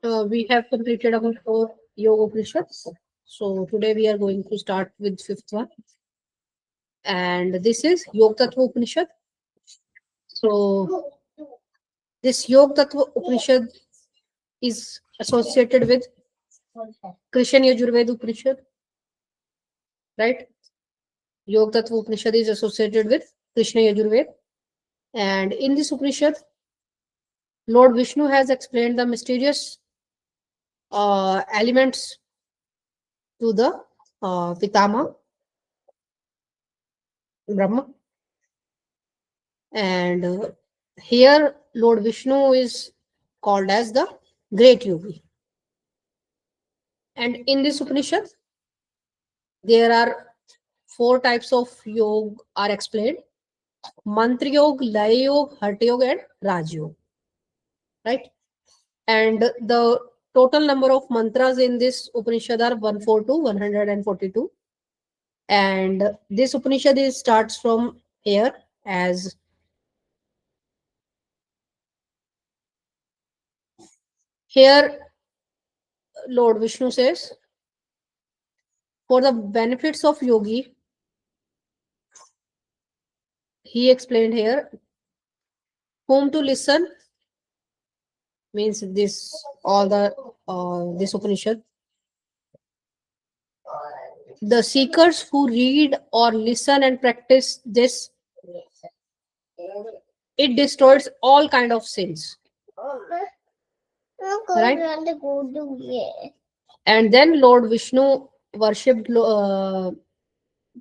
We have completed our 4 Yoga Upanishads. So today we are going to start with 5th one. And this is Yoga Tattva Upanishad. So this Yoga Tattva Upanishad is associated with Krishna Yajurveda Upanishad. Right? Yoga Tattva Upanishad is associated with Krishna Yajurveda. And in this Upanishad, Lord Vishnu has explained the mysterious elements to the Pitama Brahma. And here Lord Vishnu is called as the great yogi. And in this Upanishad, there are 4 types of yoga are explained: Mantra Yoga, Laya Yoga, Hatha Yoga, and Raj Yoga. Right? And the total number of mantras in this Upanishad are 142, 142. And this Upanishad starts from here as here Lord Vishnu says, for the benefits of yogi, he explained here, whom to listen means this all the this Upanishad. The seekers who read or listen and practice this, it destroys all kind of sins. Right? And then Lord Vishnu worshipped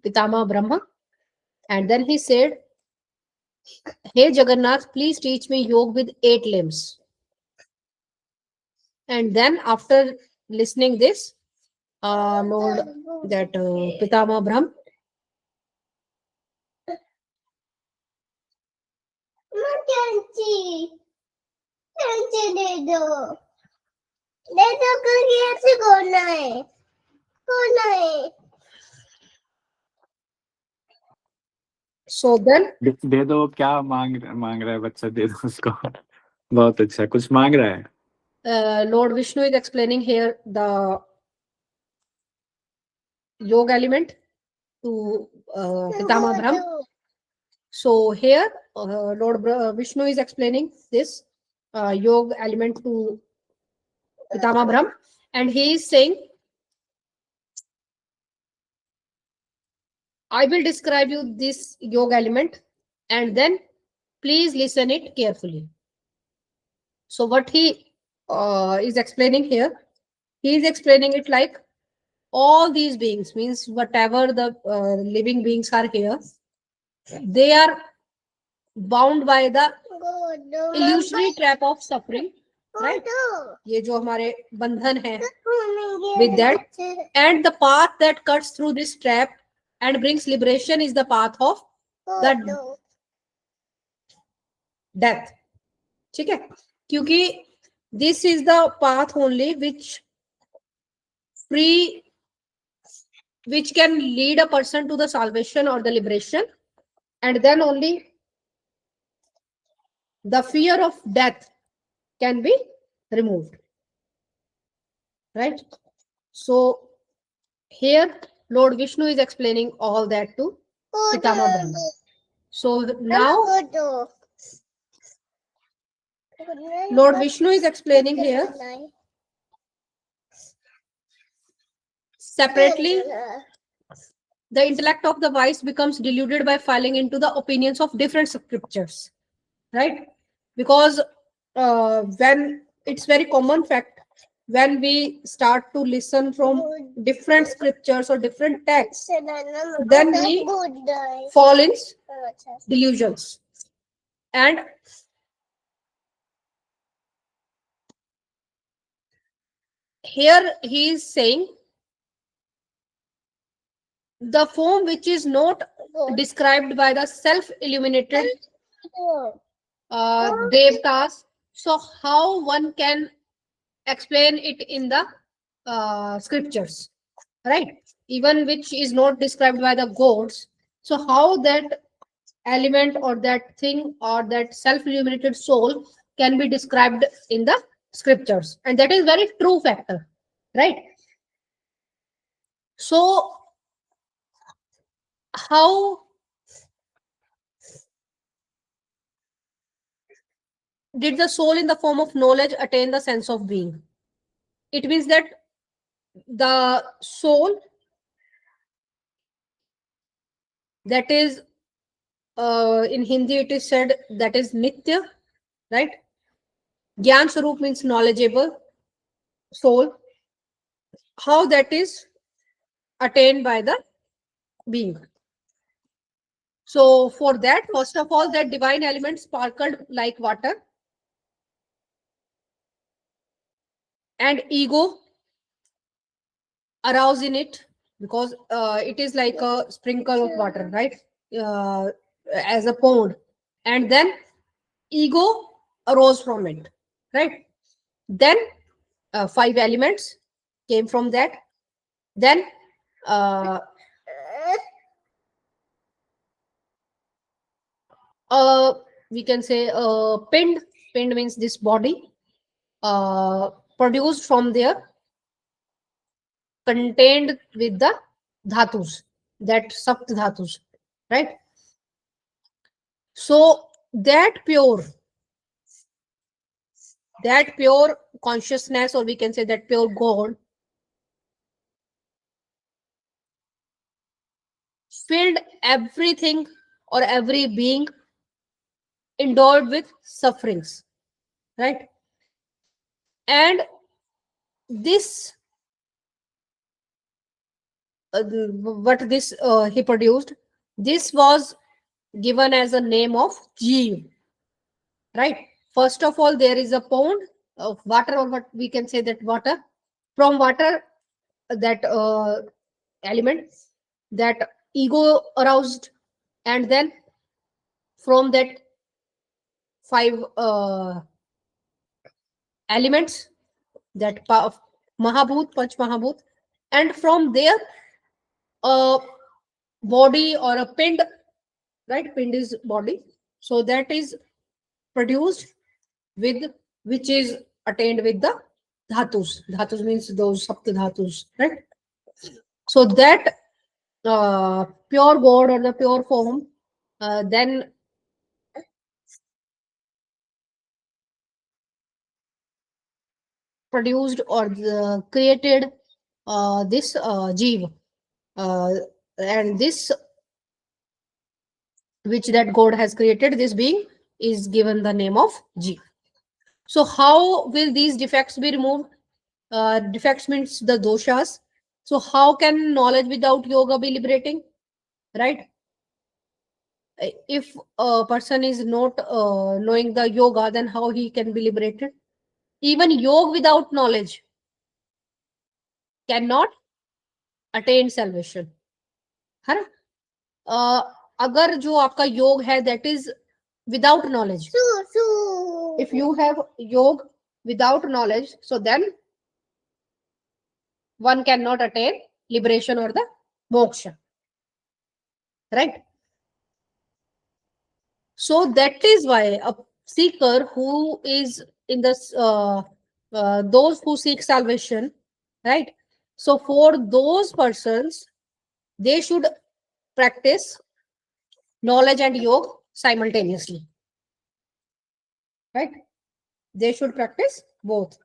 Pitama Brahma, and then he said, "Hey Jagannath, please teach me yoga with 8 limbs." And then after listening this, Lord that Pitama Brahma so then दे दो, क्या मांग रहा है बच्चा, दे दो उसको। बहुत अच्छा, कुछ मांग रहा है। Lord Vishnu is explaining here the yoga element to Pitama Brahma. So here Lord Vishnu is explaining this yoga element to Pitama Brahma, and he is saying, I will describe you this yoga element, and then please listen it carefully. So what he is explaining here, he is explaining it like all these beings, means whatever the living beings are here, they are bound by the illusory trap of suffering, right? ये जो हमारे बंधन है, with that, and the path that cuts through this trap and brings liberation is the path of the death. ठीक है? क्योंकि this is the path only which can lead a person to the salvation or the liberation, and then only the fear of death can be removed. Right? So here Lord Vishnu is explaining all that to Pitama Brahma. So now Lord Vishnu is explaining here separately. The intellect of the wise becomes deluded by falling into the opinions of different scriptures, right? Because when it's very common fact, when we start to listen from different scriptures or different texts, then we fall in delusions. And here he is saying, the form which is not described by the self-illuminated devtas, so how one can explain it in the scriptures, right? Even which is not described by the gods, so how that element or that thing or that self-illuminated soul can be described in the scriptures, and that is very true factor, right? So how did the soul in the form of knowledge attain the sense of being? It means that the soul, that is, in Hindi it is said, that is nitya, right? Gyan Swarup means knowledgeable soul. How that is attained by the being? So for that, first of all, that divine element sparkled like water, and ego aroused in it, because it is like a sprinkle of water, right? Uh, as a pond, and then ego arose from it, right? Then five elements came from that. Then uh, we can say pind means this body, uh, produced from there, contained with the dhatus, that sapt dhatus, right? So that pure consciousness, or we can say that pure God, filled everything or every being endowed with sufferings, right? And this, what this he produced, this was given as a name of Jeev, right? First of all, there is a pond of water, or what we can say that water. From water, that element, that ego aroused, and then from that five elements, that Mahabhut, Panch Mahabhut, and from there a body or a pind, right? Pind is body. So that is produced with, which is attained with the dhatus. Dhatus means those sapt dhatus, right? So that pure God or the pure form then produced or created this Jeev, uh, and this, which that God has created, this being, is given the name of Jeev. So how will these defects be removed? Defects means the doshas. So how can knowledge without yoga be liberating? Right? If a person is not knowing the yoga, then how he can be liberated? Even yoga without knowledge cannot attain salvation. है ना? अगर जो आपका योग है, that is without knowledge. If you have yoga without knowledge, so then one cannot attain liberation or the moksha, right? So that is why a seeker who is in this those who seek salvation, right? So for those persons, they should practice knowledge and yoga simultaneously, right? They should practice both.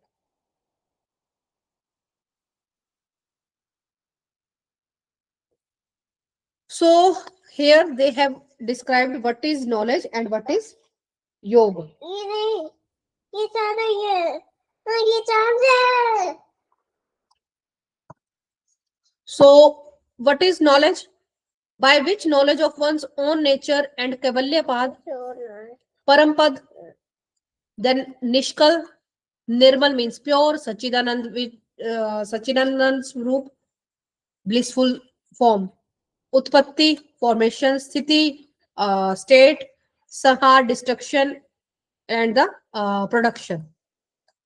So here they have described what is knowledge and what is yoga. So what is knowledge? By which knowledge of one's own nature and Kaivalyapad, Parampad, then Nishkal, Nirmal means pure, Sachidanand with Sachidanand Swarup, blissful form. Utpatti, formation, Sthiti, state, Sahar, destruction, and the production.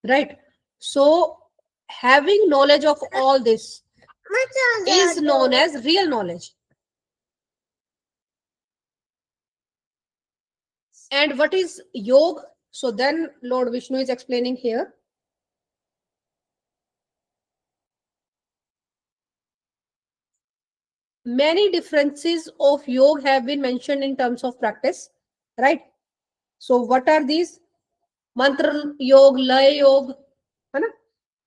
Right? So having knowledge of all this is known as real knowledge. And what is yoga? So then Lord Vishnu is explaining here. many differences of yoga have been mentioned in terms of practice, right? So what are these? Mantra yoga, lay yoga, है ना?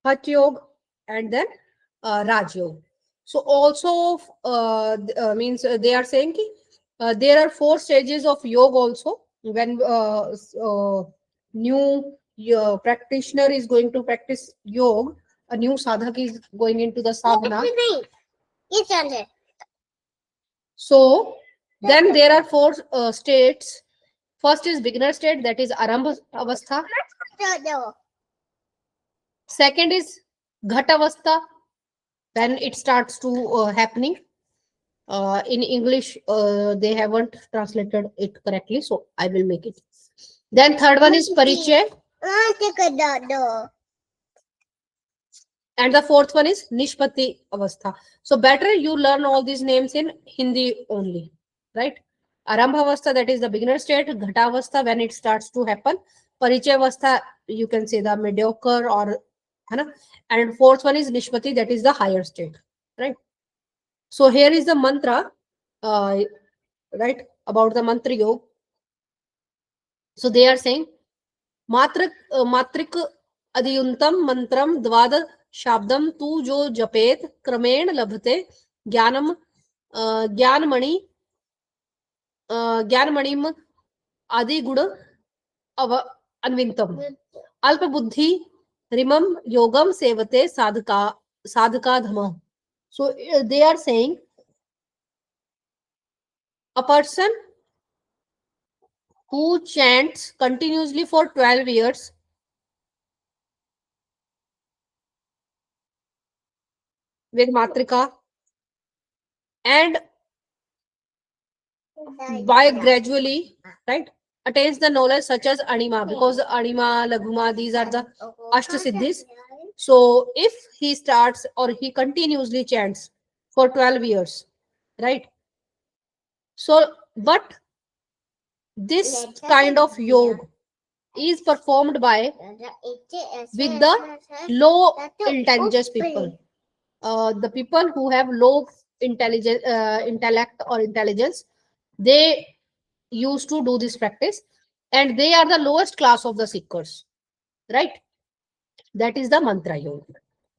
Hatha yoga, and then Raj yoga. So also means they are saying ki, there are 4 stages of yoga also. When new practitioner is going to practice yoga, a new sadhak is going into the sadhana. So then there are 4 states. First is beginner state, that is Arambha Avastha. Second is Ghat Avastha, when it starts to happening. In English, they haven't translated it correctly, so I will make it. Then third one is Parichay. And the fourth one is Nishpati Avastha. So better you learn all these names in Hindi only, right? Arambha Avastha, that is the beginner state. Ghata Avastha, when it starts to happen. Parichay Avastha, you can say the mediocre or, है ना? And fourth one is Nishpati, that is the higher state, right? So here is the mantra, right, about the mantra yoga. So they are saying, मात्रिक अधियुंतम मंत्रम द्वाद शाब्दम तू जो जपेत क्रमेण लभते ज्ञानम ज्ञानमणि ज्ञानमणिम आदि गुण अन्वितम अल्प बुद्धि रिमम योगम सेवते साधका धम. So they are saying a person who chants continuously for 12 years with matrika and by gradually, right, attains the knowledge such as anima, because anima, laguma, these are the ashtasiddhis. So if he starts or he continuously chants for 12 years, right? So, but this kind of yoga is performed by with the low intelligence people. The people who have low intellect or intelligence, they used to do this practice, and they are the lowest class of the seekers, right? That is the mantra yoga.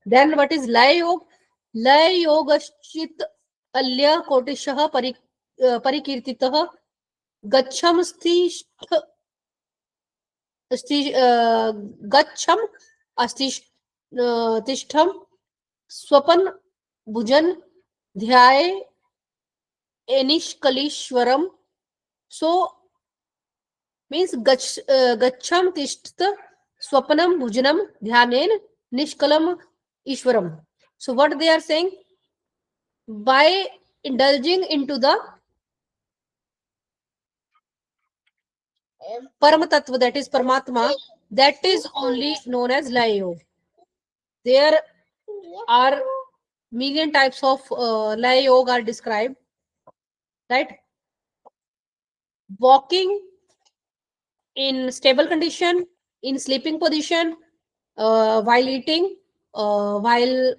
Then what is lay yoga? Lay yoga chit alya kotishah parikirtitah gacham gacham tishtham swapan bhujan dhyaye enishkalishwaram. So means gacham tishtha swapanam bhujanam dhyanen nishkalam ishwaram. So what they are saying, by indulging into the Param Tattva, that is Paramatma, that is only known as Laya. There are million types of Laya Yoga are described, right? Walking in stable condition, in sleeping position, while eating, while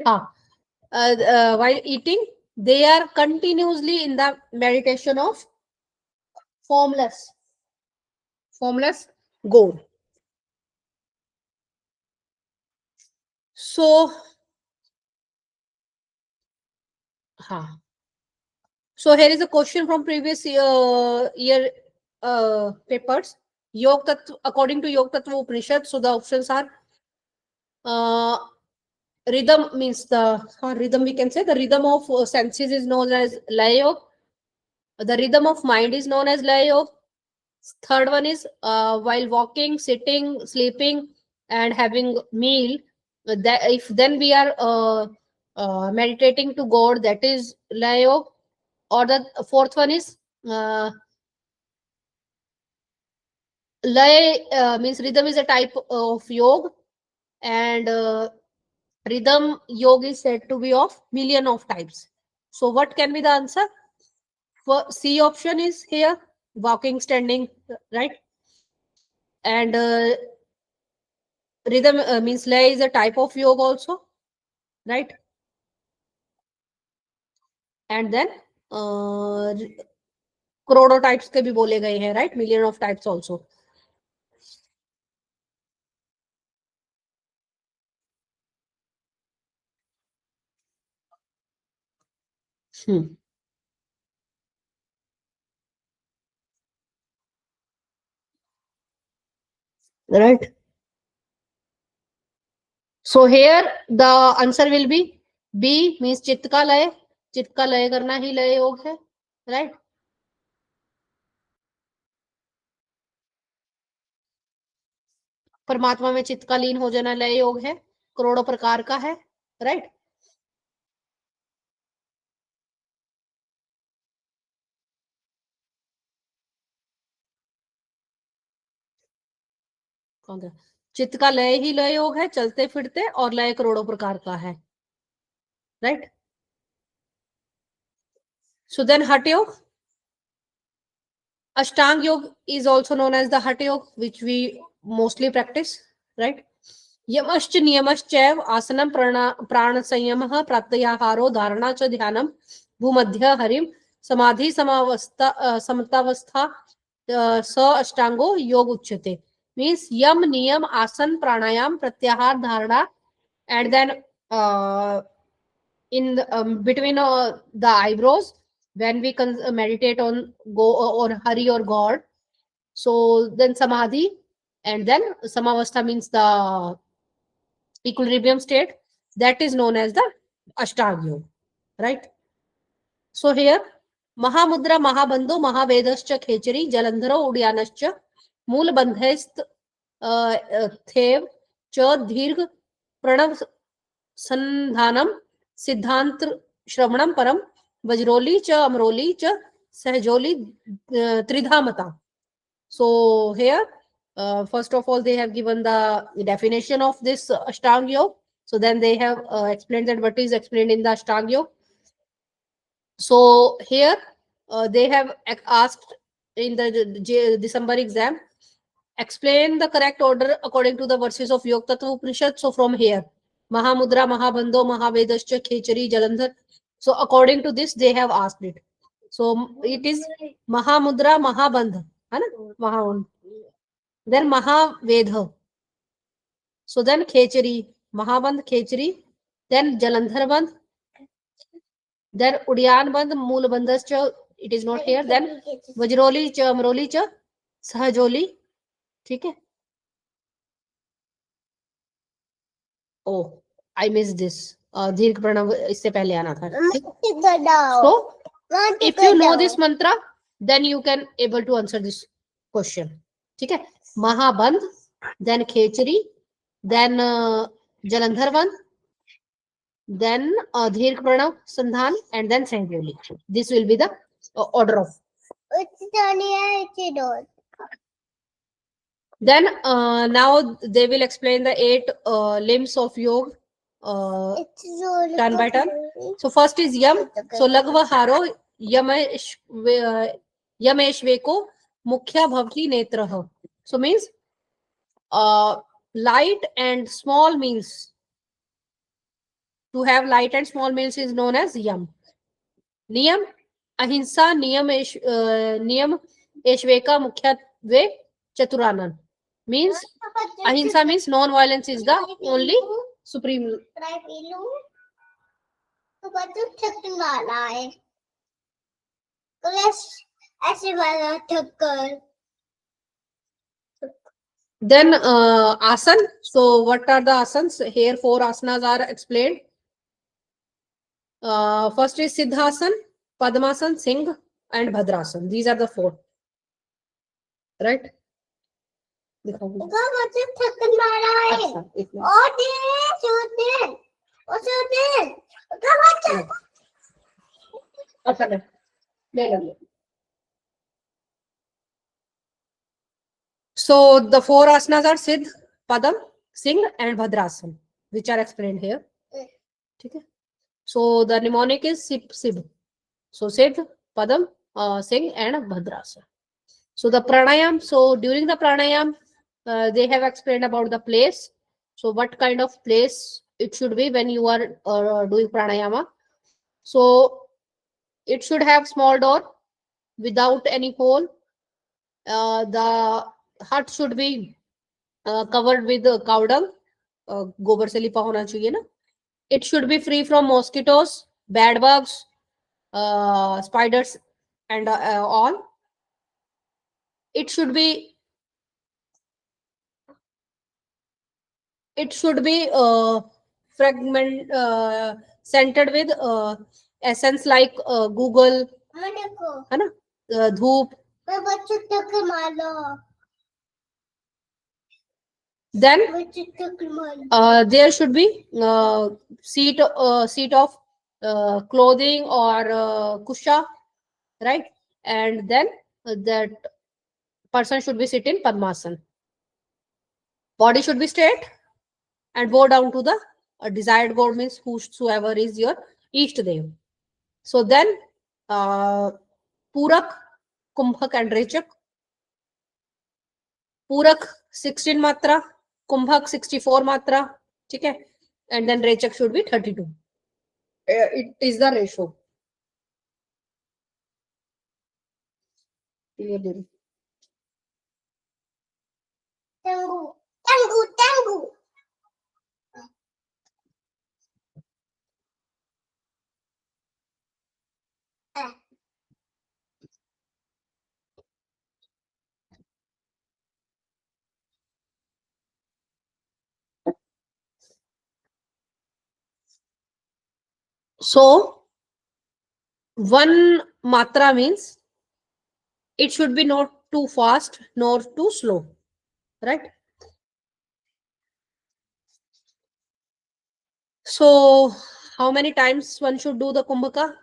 while eating, they are continuously in the meditation of formless goal. So, so here is a question from previous year papers. Yoga Tattva, according to Yoga Tattva Upnishad, so the options are rhythm, means the rhythm, we can say the rhythm of senses is known as Laya Yoga. The rhythm of mind is known as Laya Yoga. Third one is while walking, sitting, sleeping, and having meal. That if then we are meditating to God, that is Laya Yoga. Or the fourth one is Lay means rhythm is a type of yoga, and rhythm yoga is said to be of million of types. So what can be the answer? For C option is here, walking, standing, right? And rhythm means lay is a type of yoga also. right? And then करोड़ों types के भी बोले गए हैं, right? Million of types also. Right. So here the answer will be B, means चित्त का लय. चित्त का लय करना ही लय योग है, right? परमात्मा में चित्त का लीन हो जाना लय योग है, करोड़ों प्रकार का है, right? चित्त का लय ही लय योग है, चलते फिरते, और लय करोड़ों प्रकार का है, right? So then हठ योग. Ashtang Yoga is also known as the Hatha Yoga, which we mostly practice, right? Yamascha Niyamascha Asanam Prana Sanyamah Pratyaharo Dharana Cha Dhyanam Bhumadhya Harim Samadhi Samatavastha Sa Ashtango Yoga Uchyate. Means Yam Niyam Asan Pranayam Pratyahar Dharana, and then in the, between the eyebrows, when we meditate on Hari or God. So then samadhi, and then samavastha means the equilibrium state, that is known as the ashtanga yoga, right? So here mahamudra mahabandho mahavedascha khechari jalandharo udyanascha मूल बंधेस्त थेव च दीर्घ प्रणव संधानम सिद्धांत श्रवणम परम वज्रोली च अमरोली च सहजोली त्रिधामता. So here first of all they have given the definition of this Ashtanga Yoga. So then they have explained that what is explained in the Ashtanga Yoga. So here they have asked in the December exam, explain the correct order according to the verses of Yoga Tatva Upnishad. So from here, Mahamudra, Mahabandho, Mahavedascha, Khechari, Jalandhar. So according to this, they have asked it. So it is Mahamudra, Mahabandh. Mahabandh. Then Mahavedha. So then Khechari, Mahabandh, Khechari. Then Jalandhar Bandh. Then Udyan Bandh, Mool Bandhas Cha, it is not here. Then Vajroli Cha, Amroli Cha, Sahajoli. ठीक है. Oh, I missed this. दीर्घ प्रणव इससे पहले आना था. So, if you know this mantra, then you can able to answer this question. ठीक है. Mahabandh, then Khechari, then Jalandhar Bandh, then Dheergh Pranav Sandhan, and then Sahajoli. This will be the order of. Then now they will explain the 8 limbs of yoga turn by turn. So first is yam. So lagva haro yamesh veko mukhya bhavti netraha. So means light and small meals. To have light and small meals is known as yam. Niyam ahimsa niyam eshveka mukhya ve chaturanand. Means ahimsa means non-violence is the only supreme. Then asan. So what are the asans? Here 4 asanas are explained. First is Siddhasan, Padmasan, Singh, and Bhadrasan. These are the 4. Right? So the 4 asanas are Siddh, Padam, Singh, and Bhadrasan, which are explained here. Okay. So the mnemonic is Sib. So Siddh, Padam, Singh, and Bhadrasan. So the pranayam. So during the pranayam, they have explained about the place. So what kind of place it should be when you are doing pranayama. So it should have small door without any hole. The hut should be covered with cow dung. गोबर से लिपा होना चाहिए ना. It should be free from mosquitoes, bad bugs, spiders, and all. It should be fragment centered with essence like Google, है ना, धूप. Then there should be seat of clothing or kusha, right? And then that person should be sit in Padmasana. Body should be straight and bow down to the desired god, means whosoever is your Ishta Dev. So then Purak, Kumbhak and Rechak. Purak 16 matra, Kumbhak 64 matra, okay? And then Rechak should be 32. It is the ratio. Tangu. So one matra means it should be not too fast nor too slow, right? So how many times one should do the kumbhaka?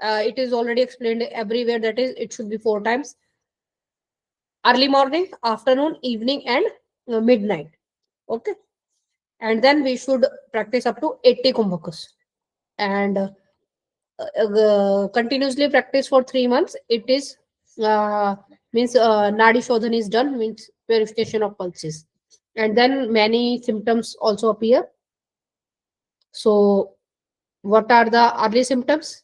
It is already explained everywhere, that is it should be 4 times: early morning, afternoon, evening, and midnight. Okay, and then we should practice up to 80 kumbhakas, and continuously practice for 3 months. It is means nadi shodhan is done, means purification of pulses, and then many symptoms also appear. So what are the early symptoms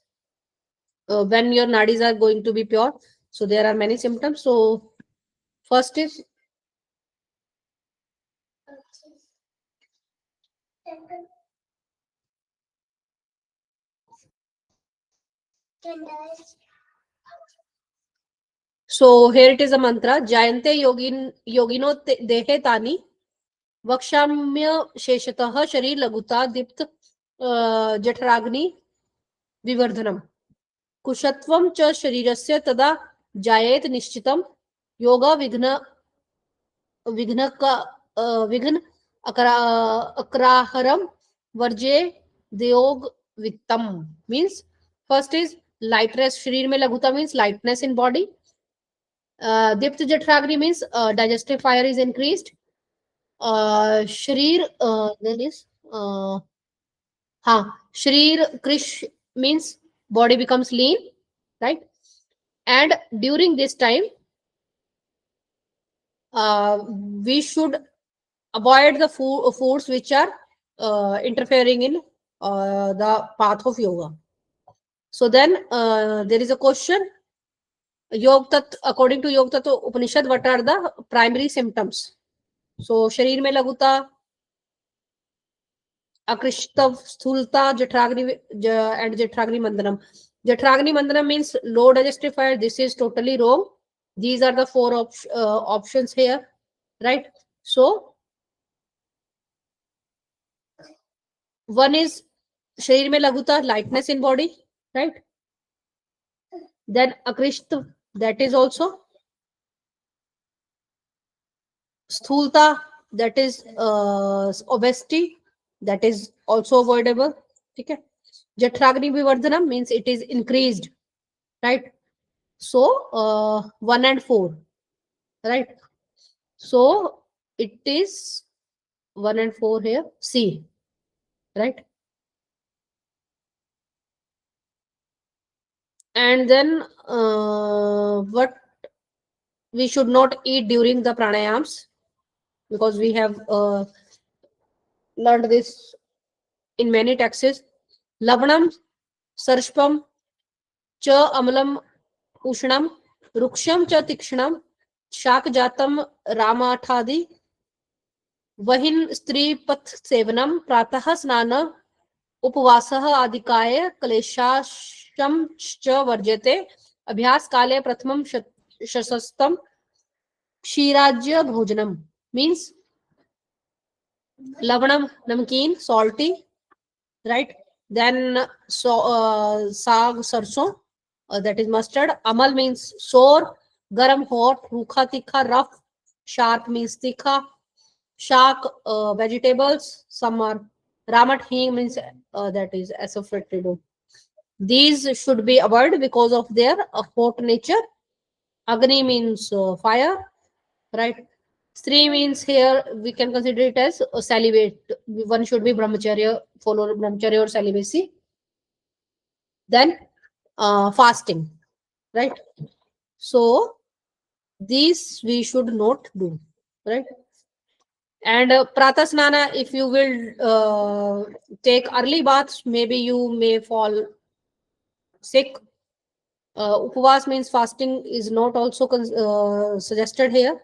when your nadis are going to be pure? So there are many symptoms. So first is so here it is a mantra: Jayante yogino dehe tani वक्षाम्य शेषतः शरीर लघुता दीप्त जठराग्नि विवर्धनम कुशत्वं च शरीरस्य तदा जायेत निश्चितम योग विघ्न विघ्न का विघ्न अक्राहरम वर्जे देयोग वित्तम. मीन्स फर्स्ट इज लाइटनेस, शरीर में लघुता मीन्स लाइटनेस इन बॉडी. दीप्त जठराग्नि means digestive fire is increased. शरीर then is शरीर krish means body becomes lean, right? And during this time we should avoid the foods which are interfering in the path of yoga. So then there is a question: Yog Tat, according to Yog Tat Upanishad, what are the primary symptoms? So शरीर में लघुता, Akrishtav, Sthulta, Jatragni, and Jatragni Mandanam. Jatragni Mandanam means low digestive fire. This is totally wrong. These are the 4 options here, right? So, one is Sharir mein Laghuta, lightness in body, right? Then Akrishtav, that is also Sthulta, that is obesity, that is also avoidable. Okay. Jatragni Vivardhanam means it is increased, right? So 1 and 4, right? So it is 1 and 4 here, C, right? And then what we should not eat during the pranayams, because we have learned this in many texts. Lavanam, sarshpam, cha amlam, ushnam, ruksham cha tikshnam, shak jatam ramathadi, वहिन स्त्री पथ सेवनम प्रातः स्नान उपवासः आदिकाय क्लेशाशम च वर्ज्यते अभ्यास काले प्रथमम शशस्तम क्षीराज्य भोजनम means lavanam namkeen salty, right? Then saag sarson, that is mustard. Amal means sour, garam hot, rukha tikha rough, sharp means tikha, shak vegetables, some are ramat hing means that is assafoetida. These should be avoided because of their hot nature. Agni means fire, right? Stree means here we can consider it as salivate. One should be brahmacharya, follow brahmacharya or celibacy. Then fasting, right? So these we should not do, right? And prata snana, if you will take early baths, maybe you may fall sick. Upavas means fasting is not also suggested here,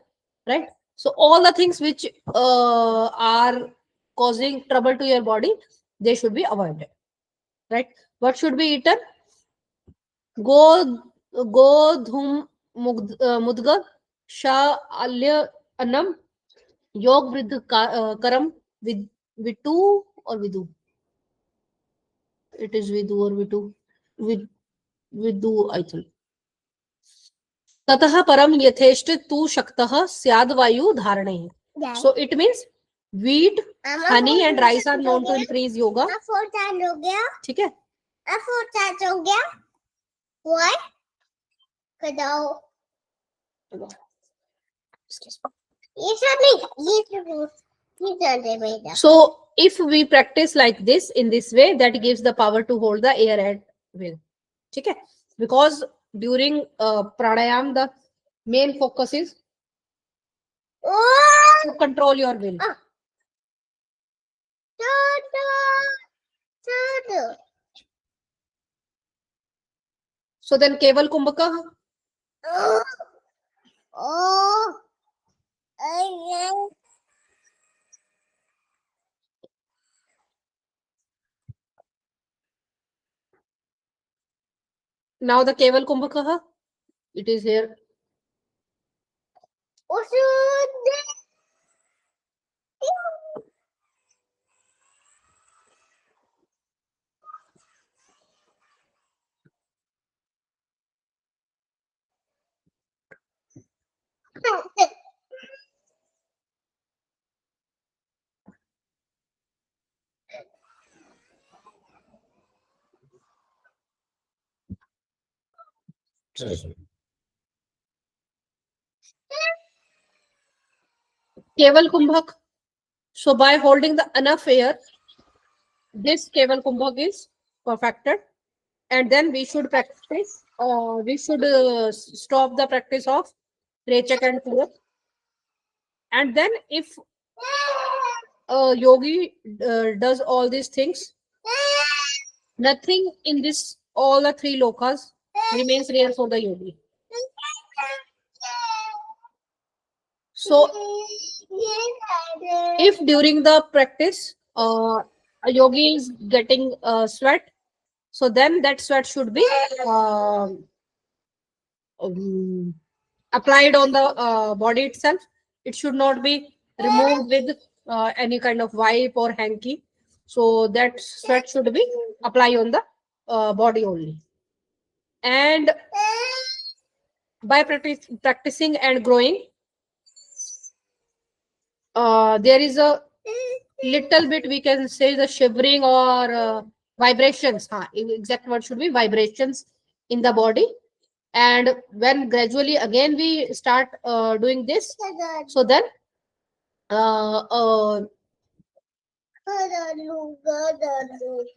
right? So all the things which are causing trouble to your body, they should be avoided, right? What should be eaten? Go dhum mudga sha alya anam yog vridh karam vitu or vidu. It is vidu or vitu. Vidu, I think. ततः परम यथेष्ट तू शक्तः स्याद वायु धारणे. So it means wheat, honey and rice are known to increase yoga. ठीक है? So if we practice like this in this way, that gives the power to hold the air at will. ठीक है? Because during pranayam the main focus is to control your will. So then keval kumbhaka. Now the keval kumbhaka, it is here. Keval kumbhak. So by holding the enough air, this keval kumbhak is perfected, and then we should practice. We should stop the practice of rechak and purak. And then if a yogi does all these things, nothing in this all the three lokas remains rare for the yogi. So if during the practice a yogi is getting sweat, so then that sweat should be applied on the body itself. It should not be removed with any kind of wipe or hanky. So that sweat should be applied on the body only. And by practicing and growing, there is a little bit, we can say, the shivering or vibrations. Exact word should be vibrations in the body. And when gradually again we start doing this, so then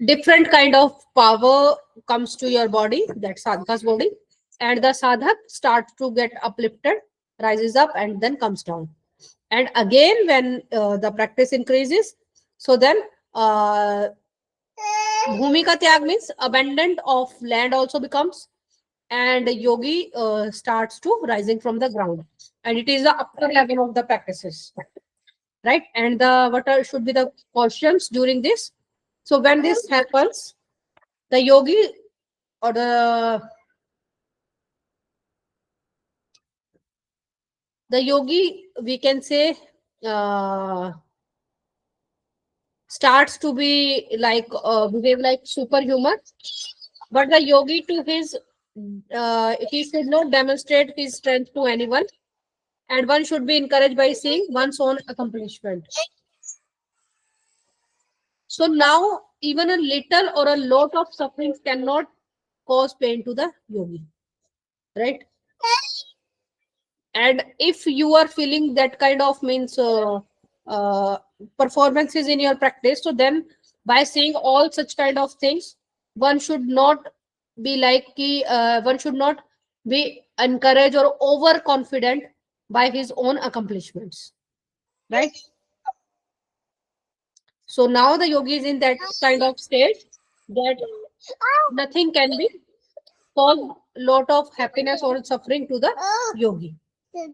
different kind of power comes to your body, that sadhaka's body, and the sadhak starts to get uplifted, rises up and then comes down. And again when the practice increases, so then Bhumi ka tyag means abandonment of land also becomes, and yogi starts to rising from the ground, and it is the upper level of the practices, right? And the what are, should be the questions during this? So when this happens, the yogi or the yogi, we can say, uh, starts to be like behave like superhuman, but the yogi to his he should not demonstrate his strength to anyone, and one should be encouraged by seeing one's own accomplishment. So now even a little or a lot of sufferings cannot cause pain to the yogi, right? And if you are feeling that kind of means uh, performances in your practice, so then by saying all such kind of things, one should not be like one should not be encouraged or overconfident by his own accomplishments, right? So now the yogi is in that kind of state that nothing can be cause lot of happiness or suffering to the yogi.